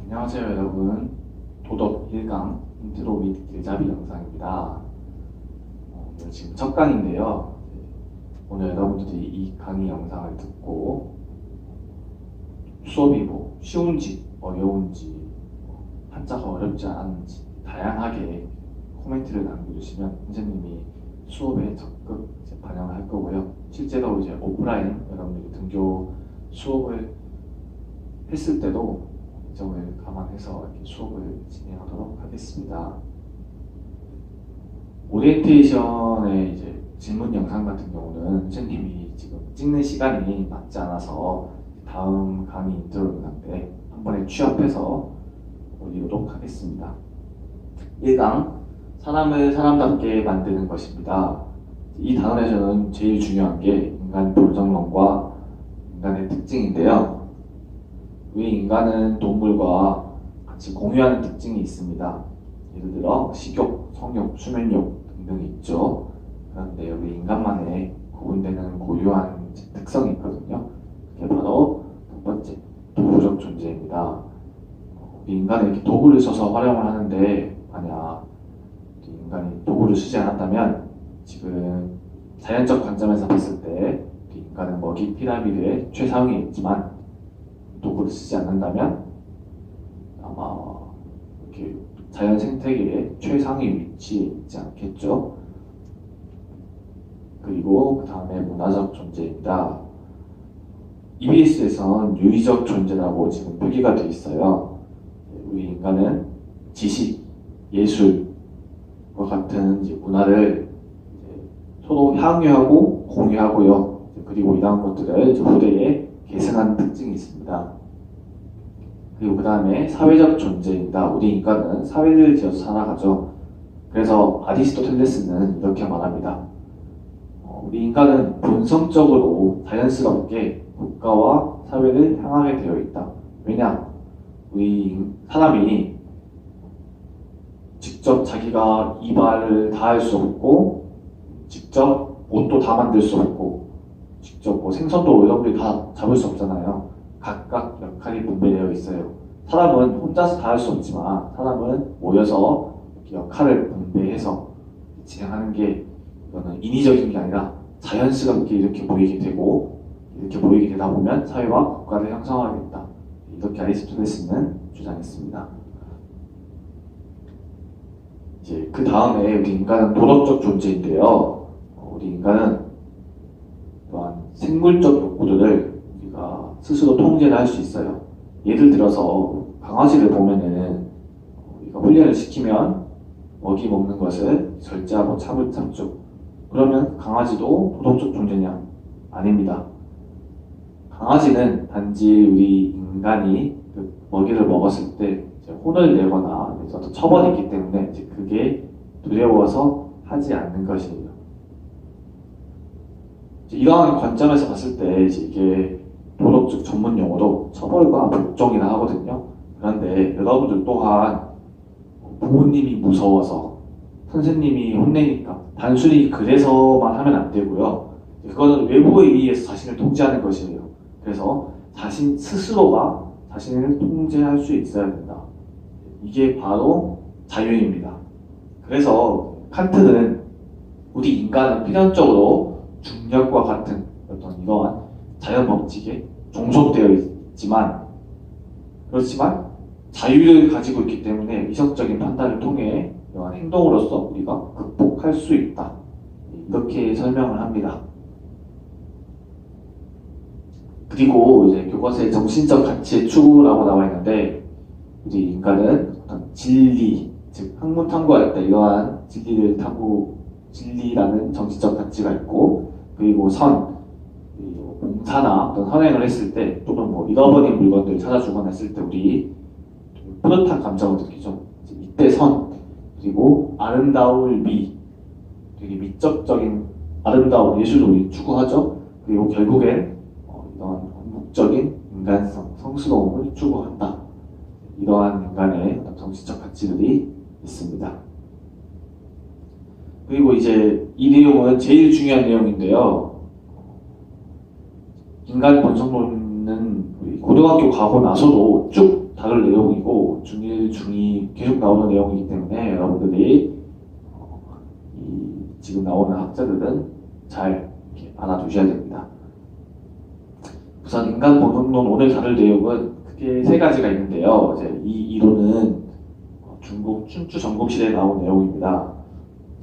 안녕하세요 여러분. 도덕 1강 인트로 및 길잡이 영상입니다. 오늘 지금 첫 강인데요. 오늘 여러분들이 이 강의 영상을 듣고 수업이 쉬운지 어려운지 한자가 어렵지 않은지 다양하게 코멘트를 남겨주시면 선생님이 수업에 적극 반영을 할 거고요. 실제로 이제 오프라인 여러분들이 등교 수업을 했을 때도 이 점을 감안해서 이렇게 수업을 진행하도록 하겠습니다. 오리엔테이션의 이제 질문 영상 같은 경우는 선생님이 지금 찍는 시간이 맞지 않아서 다음 강의 인트로 영상 때 한 번에 취합해서 올리도록 하겠습니다. 1강 사람을 사람답게 만드는 것입니다. 이 단원에서는 제일 중요한 게 인간 본성론과 인간의 특징인데요. 우리 인간은 동물과 같이 공유하는 특징이 있습니다. 예를 들어 식욕, 성욕, 수면욕 등등이 있죠. 그런데 우리 인간만의 구분되는 고유한 특성이 있거든요. 그게 바로 첫 번째, 도구적 존재입니다. 우리 인간은 이렇게 도구를 써서 활용을 하는데 만약 우리 인간이 도구를 쓰지 않았다면 지금 자연적 관점에서 봤을 때 우리 인간은 먹이 피라미드의 최상위에 있지만 도구를 쓰지 않는다면 아마 이렇게 자연 생태계의 최상위 위치에 있지 않겠죠. 그리고 그 다음에 문화적 존재입니다. EBS에선 유의적 존재라고 지금 표기가 되어 있어요. 우리 인간은 지식, 예술과 같은 이제 문화를 이제 서로 향유하고 공유하고요. 그리고 이러한 것들을 후대에 계승하는 특징이 있습니다. 그리고 그 다음에 사회적 존재입니다. 우리 인간은 사회를 지어서 살아가죠. 그래서 아리스토텔레스는 이렇게 말합니다. 우리 인간은 본성적으로 자연스럽게 국가와 사회를 향하게 되어 있다. 왜냐? 우리 사람이 직접 자기가 이발을 다 할 수 없고 직접 옷도 다 만들 수 없고 직접 생선도 여러분들이 다 잡을 수 없잖아요. 각각 역할이 분배되어 있어요. 사람은 혼자서 다 할 수 없지만 사람은 모여서 역할을 분배해서 진행하는 게 이거는 인위적인 게 아니라 자연스럽게 이렇게 보이게 되고 이렇게 보이게 되다 보면 사회와 국가를 형성하겠다. 이렇게 아리스토텔레스는 주장했습니다. 이제 그 다음에 우리 인간은 도덕적 존재인데요. 우리 인간은 또한 생물적 욕구들을 우리가 스스로 통제를 할 수 있어요. 예를 들어서 강아지를 보면은 우리가 훈련을 시키면 먹이 먹는 것을 절제하고 참죠. 그러면 강아지도 도덕적 존재냐? 아닙니다. 강아지는 단지 우리 인간이 그 먹이를 먹었을 때 혼을 내거나 어떤 처벌이 있기 때문에 이제 그게 두려워서 하지 않는 것이에요. 이러한 관점에서 봤을 때 이게 도덕적 전문 용어로 처벌과 복종이라 하거든요. 그런데 여러분들 또한 부모님이 무서워서 선생님이 혼내니까 단순히 그래서만 하면 안 되고요. 그거는 외부에 의해서 자신을 통제하는 것이에요. 그래서 자신 스스로가 자신을 통제할 수 있어야 된다. 이게 바로 자유입니다. 그래서 칸트는 우리 인간은 필연적으로 중력과 같은 어떤 이러한 자연 법칙에 종속되어 있지만 그렇지만 자유를 가지고 있기 때문에 이성적인 판단을 통해 이러한 행동으로서 우리가 극복할 수 있다. 이렇게 설명을 합니다. 그리고 이제 교과서에 정신적 가치의 추구라고 나와 있는데 우리 인간은 어떤 진리, 즉 학문 탐구할 때 이러한 진리라는 정신적 가치가 있고 그리고 그리고 봉사나 어떤 선행을 했을 때 또는 잃어버린 물건들을 찾아주거나 했을 때 우리 뿌듯한 감정을 느끼죠. 이때 그리고 아름다울 되게 미적적인 아름다운 예술을 우리 추구하죠. 그리고 결국엔 이런 궁극적인 인간성, 성스러움을 추구한다. 이러한 인간의 정신적 가치들이 있습니다. 그리고 이제 이 내용은 제일 중요한 내용인데요. 인간 본성론은 우리 고등학교 가고 나서도 쭉 다룰 내용이고 중1, 중2 계속 나오는 내용이기 때문에 여러분들이 지금 나오는 학자들은 잘 이렇게 알아두셔야 됩니다. 우선 인간 본능론 오늘 다룰 내용은 크게 세 가지가 있는데요. 이제 이 이론은 중국 춘추 전국시대에 나온 내용입니다.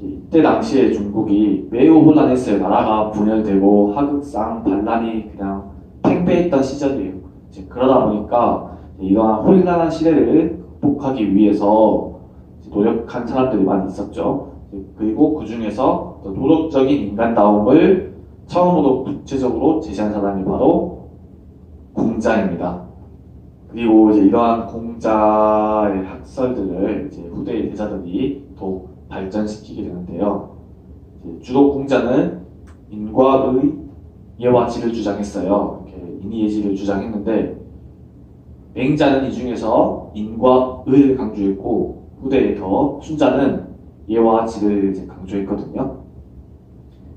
이때 당시에 중국이 매우 혼란했어요. 나라가 분열되고 하극상 반란이 그냥 팽배했던 시절이에요. 이제 그러다 보니까 이러한 혼란한 시대를 극복하기 위해서 노력한 사람들이 많이 있었죠. 그리고 그 중에서 도덕적인 인간다움을 처음으로 구체적으로 제시한 사람이 바로 공자입니다. 그리고 이제 이러한 공자의 학설들을 이제 후대의 대사들이 더욱 발전시키게 되는데요. 주로 공자는 인과 의, 예와 지를 주장했어요. 이렇게 인의예지를 주장했는데 맹자는 이 중에서 인과 의를 강조했고 후대에 더 순자는 예와 지를 이제 강조했거든요.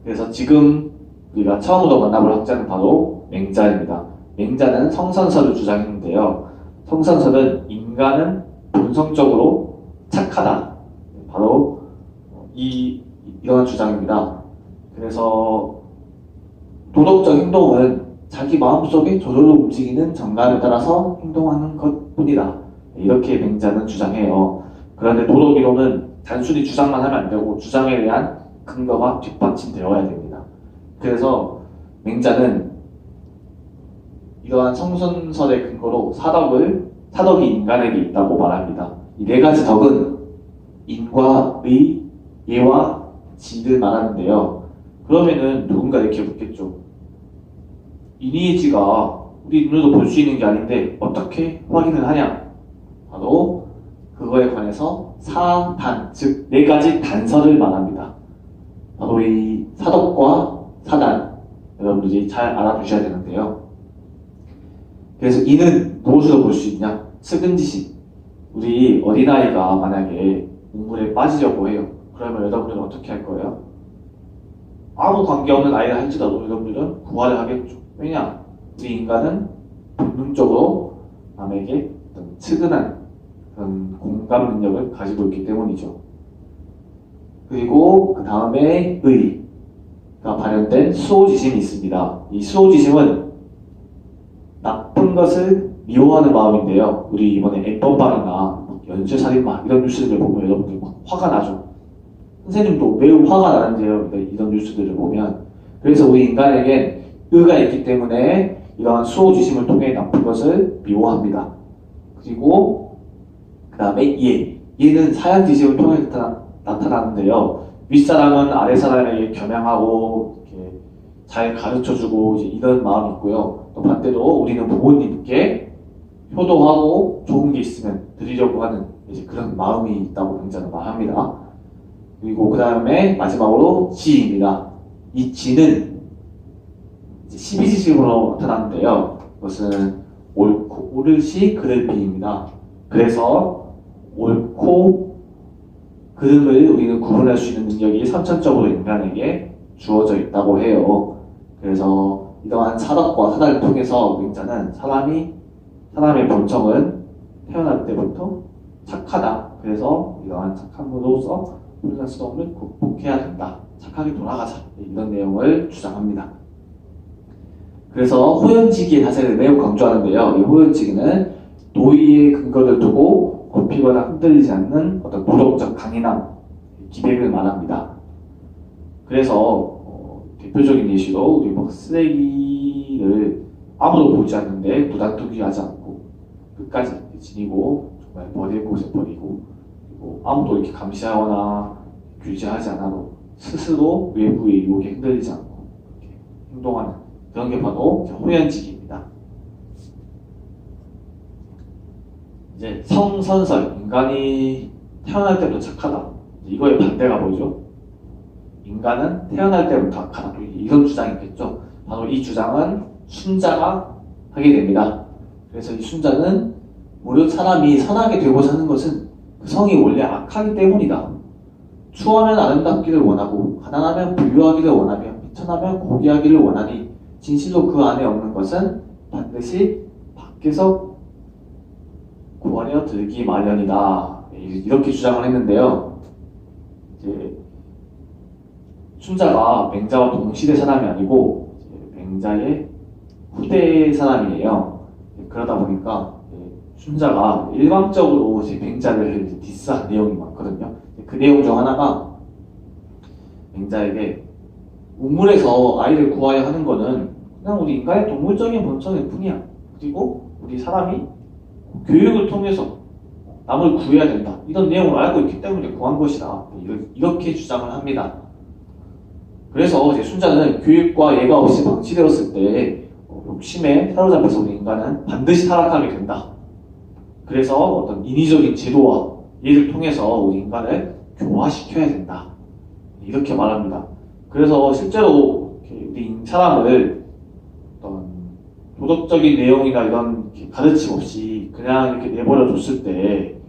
그래서 지금 우리가 처음으로 만나볼 학자는 바로 맹자입니다. 맹자는 성선설을 주장했는데요. 성선설은 인간은 본성적으로 착하다. 바로 이런 주장입니다. 그래서 도덕적 행동은 자기 마음속에 저절로 움직이는 정감에 따라서 행동하는 것뿐이다. 이렇게 맹자는 주장해요. 그런데 도덕이론은 단순히 주장만 하면 안 되고 주장에 대한 근거가 뒷받침되어야 됩니다. 그래서 맹자는 이러한 성선설의 근거로 사덕이 인간에게 있다고 말합니다. 이 네 가지 덕은 인과 의, 예와 지를 말하는데요. 그러면은 누군가 이렇게 묻겠죠. 인의예지가 우리 눈으로 볼 수 있는 게 아닌데 어떻게 확인을 하냐? 바로 그거에 관해서 사단, 즉 네 가지 단서를 말합니다. 바로 이 사덕과 사단, 여러분들이 잘 알아두셔야 되는데요. 그래서 이는 무엇으로 볼 수 있냐? 측은지식. 우리 어린아이가 만약에 물에 빠지려고 해요. 그러면 여러분들은 어떻게 할 거예요? 아무 관계없는 아이를 할지라도 여러분들은 구하려 하겠죠. 왜냐? 우리 인간은 본능적으로 남에게 어떤 측은한 그런 공감 능력을 가지고 있기 때문이죠. 그리고 그 다음에 의가 발현된 수호지심이 있습니다. 이 수호지심은 나쁜 것을 미워하는 마음인데요. 우리 이번에 엠번방이나 연쇄살인마 이런 뉴스들을 보면 여러분들 막 화가 나죠. 선생님도 매우 화가 나는데요. 이런 뉴스들을 보면. 그래서 우리 인간에겐 의가 있기 때문에 이러한 수호지심을 통해 나쁜 것을 미워합니다. 그리고 그 다음에 얘는 사양지심을 통해 나타나는데요. 윗사람은 아랫사람에게 겸양하고 이렇게 잘 가르쳐주고 이제 이런 마음이 있고요. 또 반대로 우리는 부모님께 효도하고 좋은 게 있으면 드리려고 하는 이제 그런 마음이 있다고 맹자는 말합니다. 그리고 그 다음에 마지막으로 지입니다. 이 지는 12지식으로 나타나는데요. 이것은 옳으시 그를 비입니다. 그래서 옳고 그름을 우리는 구분할 수 있는 능력이 선천적으로 인간에게 주어져 있다고 해요. 그래서 이러한 사덕과 사단을 통해서 맹자는 사람의 본성은 태어날 때부터 착하다. 그래서 이러한 착함으로써 혼란스러움을 극복해야 된다. 착하게 돌아가자. 이런 내용을 주장합니다. 그래서 호연지기의 자세를 매우 강조하는데요. 이 호연지기는 도의의 근거를 두고 굽히거나 흔들리지 않는 어떤 도덕적 강인함, 기백을 말합니다. 그래서 대표적인 예시로 우리 막 쓰레기를 아무도 보지 않는데 무단투기하지 않고 끝까지 지니고 정말 버릴 곳에 버리고 그리고 아무도 이렇게 감시하거나 규제하지 않아도 스스로 외부의 유혹에 흔들리지 않고 이렇게 행동하는 그런 게 바로 호연지기입니다. 이제 성선설, 인간이 태어날 때부터 착하다. 이거의 반대가 뭐죠? 인간은 태어날 때부터 악하다. 이런 주장이겠죠. 바로 이 주장은 순자가 하게 됩니다. 그래서 이 순자는 무릇 사람이 선하게 되고자 하는 것은 그 성이 원래 악하기 때문이다. 추하면 아름답기를 원하고 가난하면 부유하기를 원하며 비천하면 고귀하기를 원하니 진실로 그 안에 없는 것은 반드시 밖에서 구하려 들기 마련이다. 이렇게 주장을 했는데요. 이제 순자가 맹자와 동시대 사람이 아니고 이제 맹자의 후대 사람이에요. 그러다 보니까 순자가 일방적으로 이제 맹자를 디스한 내용이 많거든요. 그 내용 중 하나가 맹자에게 우물에서 아이를 구하려 하는 거는 그냥 우리 인간의 동물적인 본성일 뿐이야. 그리고 우리 사람이 교육을 통해서 남을 구해야 된다. 이런 내용을 알고 있기 때문에 구한 것이다. 이렇게 주장을 합니다. 그래서 이제 순자는 교육과 예가 없이 방치되었을 때 욕심에 사로잡혀서 우리 인간은 반드시 타락하게 된다. 그래서 어떤 인위적인 제도와 예를 통해서 우리 인간을 교화시켜야 된다. 이렇게 말합니다. 그래서 실제로 우리 사람을 어떤 도덕적인 내용이나 이런 가르침 없이 그냥 이렇게 내버려 뒀을 때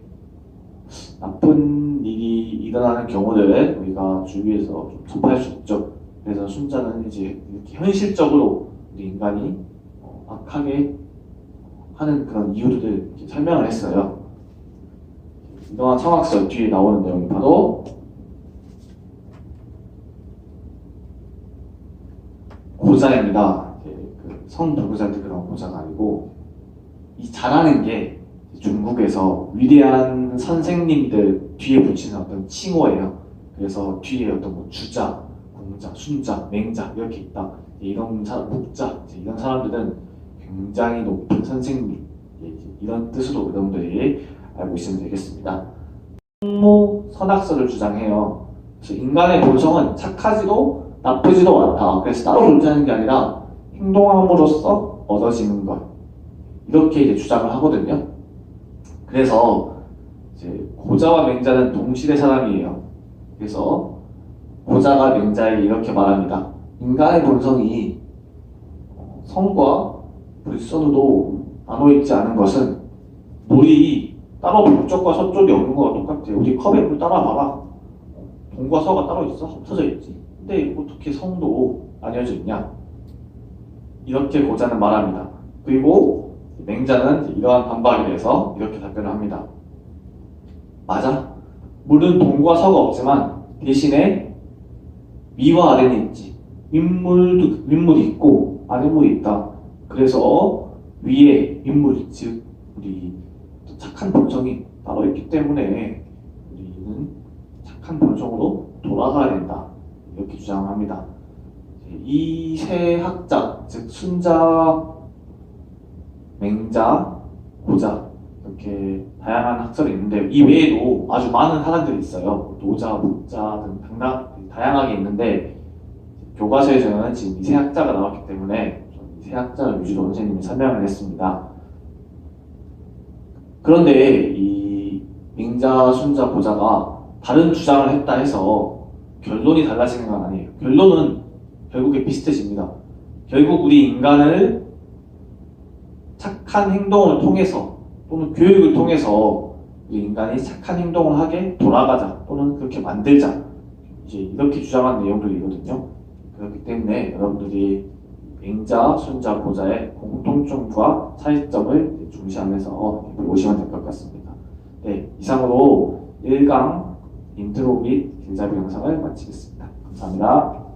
나쁜 일이 일어나는 경우를 우리가 주위에서 좀 접할 수 있죠. 그래서 순자는 이제 이렇게 현실적으로 우리 인간이 악하게 하는 그런 이유들을 이렇게 설명을 했어요. 이러한 성악설 뒤에 나오는 내용이 바로 고자입니다. 그 성불구자한테 그런 고자가 아니고 이 자라는 게 중국에서 위대한 선생님들 뒤에 붙이는 어떤 칭호예요. 그래서 뒤에 어떤 뭐 주자, 공자, 순자, 맹자 이렇게 있다. 이런 사람, 목자 이런 사람들은 굉장히 높은 선생님 이런 뜻으로 여러분들이 알고 있으면 되겠습니다. 성모 선악설을 주장해요. 그래서 인간의 본성은 착하지도 나쁘지도 않다. 그래서 따로 존재하는 게 아니라 행동함으로써 얻어지는 것 이렇게 이제 주장을 하거든요. 그래서 이제 고자와 맹자는 동시대 사람이에요. 그래서 고자가 맹자에게 이렇게 말합니다. 인간의 본성이 성과 불선으로 나눠있지 않은 것은 물이 따로 북쪽과 서쪽이 없는 거와 똑같아요. 우리 컵에 물 따라 봐봐. 동과 서가 따로 있어? 합쳐져 있지. 근데 어떻게 성도 나뉘어져 있냐? 이렇게 고자는 말합니다. 그리고 맹자는 이러한 반박에 대해서 이렇게 답변을 합니다. 맞아. 물은 동과 서가 없지만 대신에 위와 아래는 있지. 윗물이 있고 아랫물이 있다. 그래서 위에 윗물, 즉 우리 착한 본성이 따로 있기 때문에 우리는 착한 본성으로 돌아가야 된다. 이렇게 주장합니다. 이 세 학자, 즉 순자, 맹자, 고자 이렇게 다양한 학설이 있는데 이 외에도 아주 많은 사람들이 있어요. 노자, 목자 등 다양하게 있는데 교과서에서는 지금 이 세 학자가 나왔기 때문에 이 세 학자를 위주로 선생님이 설명을 했습니다. 그런데 이 맹자, 순자, 고자가 다른 주장을 했다 해서 결론이 달라지는 건 아니에요. 결론은 결국에 비슷해집니다. 결국 우리 인간을 착한 행동을 통해서 또는 교육을 통해서 우리 인간이 착한 행동을 하게 돌아가자 또는 그렇게 만들자 이제 이렇게 주장한 내용들이거든요. 그렇기 때문에 여러분들이 맹자, 순자, 고자의 공통점과 차이점을 중시하면서 배우시면 될 것 같습니다. 네, 이상으로 1강 인트로 및 길잡이 영상을 마치겠습니다. 감사합니다.